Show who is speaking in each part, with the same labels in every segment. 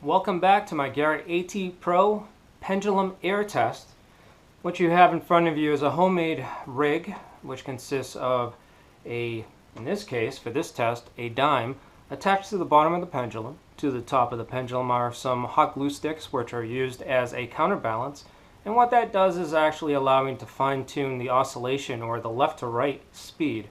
Speaker 1: Welcome back to my Garrett AT Pro pendulum air test. What you have in front of you is a homemade rig which consists of in this case, for this test, a dime attached to the bottom of the pendulum. To the top of the pendulum are some hot glue sticks which are used as a counterbalance, and what that does is actually allow me to fine-tune the oscillation or the left to right speed.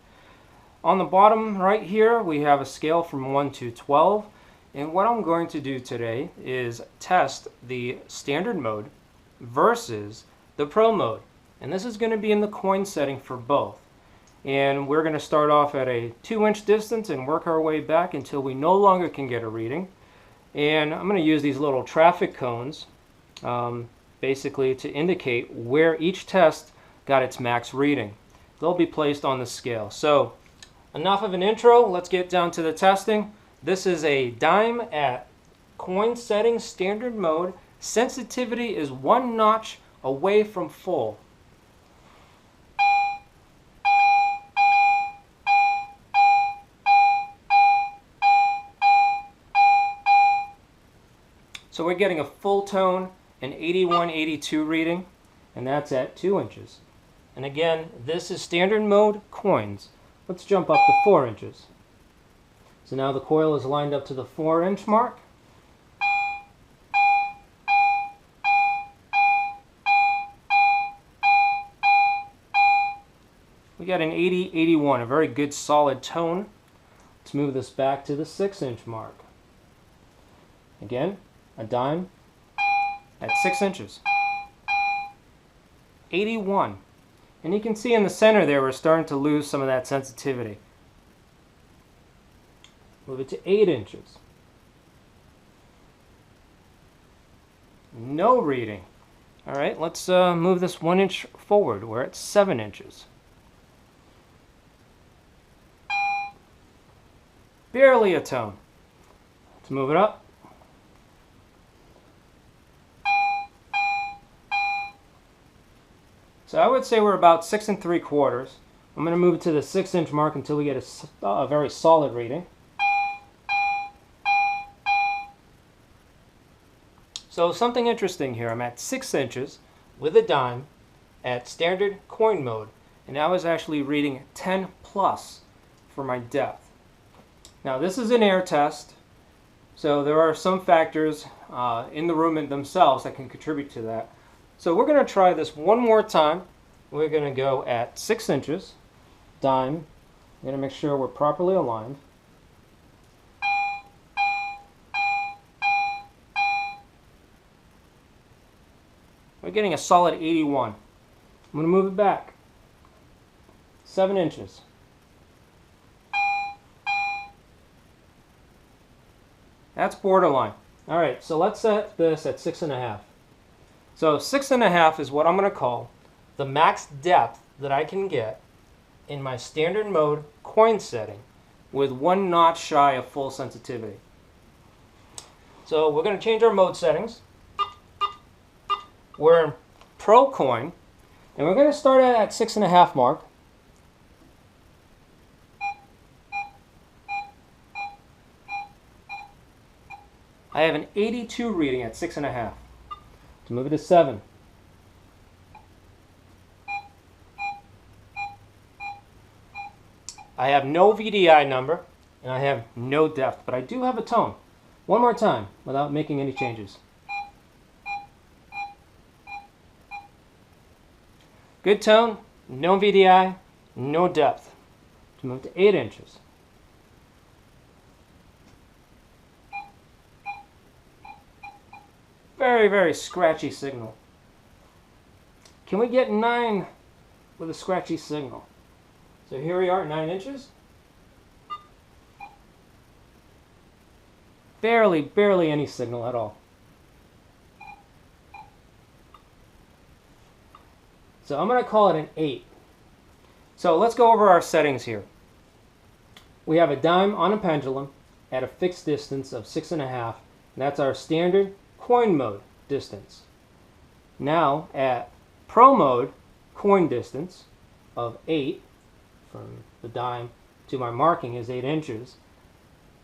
Speaker 1: On the bottom right here we have a scale from 1 to 12. And what I'm going to do today is test the standard mode versus the pro mode. And this is going to be in the coin setting for both. And we're going to start off at a 2-inch distance and work our way back until we no longer can get a reading. And I'm going to use these little traffic cones basically to indicate where each test got its max reading. They'll be placed on the scale. So enough of an intro, let's get down to the testing. This is a dime at coin setting standard mode. Sensitivity is 1 notch away from full. So we're getting a full tone, an 81, 82 reading, and that's at 2 inches. And again, this is standard mode coins. Let's jump up to 4 inches. So now the coil is lined up to the 4-inch mark. We got an 80, 81, a very good solid tone. Let's move this back to the 6-inch mark. Again, a dime at 6 inches. 81. And you can see in the center there we're starting to lose some of that sensitivity. Move it to 8 inches. No reading. All right, let's move this 1 inch forward. We're at 7 inches. Barely a tone. Let's move it up. So I would say we're about 6 3/4. I'm going to move it to the 6-inch mark until we get a very solid reading. So something interesting here, I'm at 6 inches with a dime at standard coin mode, and I was actually reading 10 plus for my depth. Now this is an air test, so there are some factors in the room themselves that can contribute to that. So we're going to try this one more time. We're going to go at 6 inches, dime. We're going to make sure we're properly aligned. We're getting a solid 81. I'm going to move it back. 7 inches. That's borderline. All right, so let's set this at 6.5. So 6.5 is what I'm going to call the max depth that I can get in my standard mode coin setting with 1 notch shy of full sensitivity. So we're going to change our mode settings. We're in Pro Coin, and we're going to start at 6.5 mark. I have an 82 reading at 6.5. To move it to 7. I have no VDI number, and I have no depth, but I do have a tone. One more time, without making any changes. Good tone, no VDI, no depth. To move to 8 inches. Very, very scratchy signal. Can we get 9 with a scratchy signal? So here we are at 9 inches. Barely any signal at all. So I'm going to call it an 8. So let's go over our settings here. We have a dime on a pendulum at a fixed distance of 6.5. And that's our standard coin mode distance. Now at pro mode coin distance of 8, from the dime to my marking is 8 inches.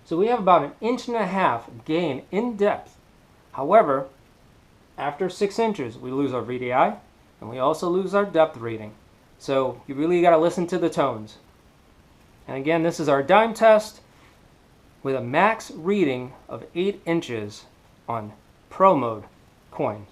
Speaker 1: So we have about 1.5 inch gain in depth However, after 6 inches, we lose our VDI, and we also lose our depth reading. So you really got to listen to the tones. And again, this is our dime test with a max reading of 8 inches on Pro Mode coins.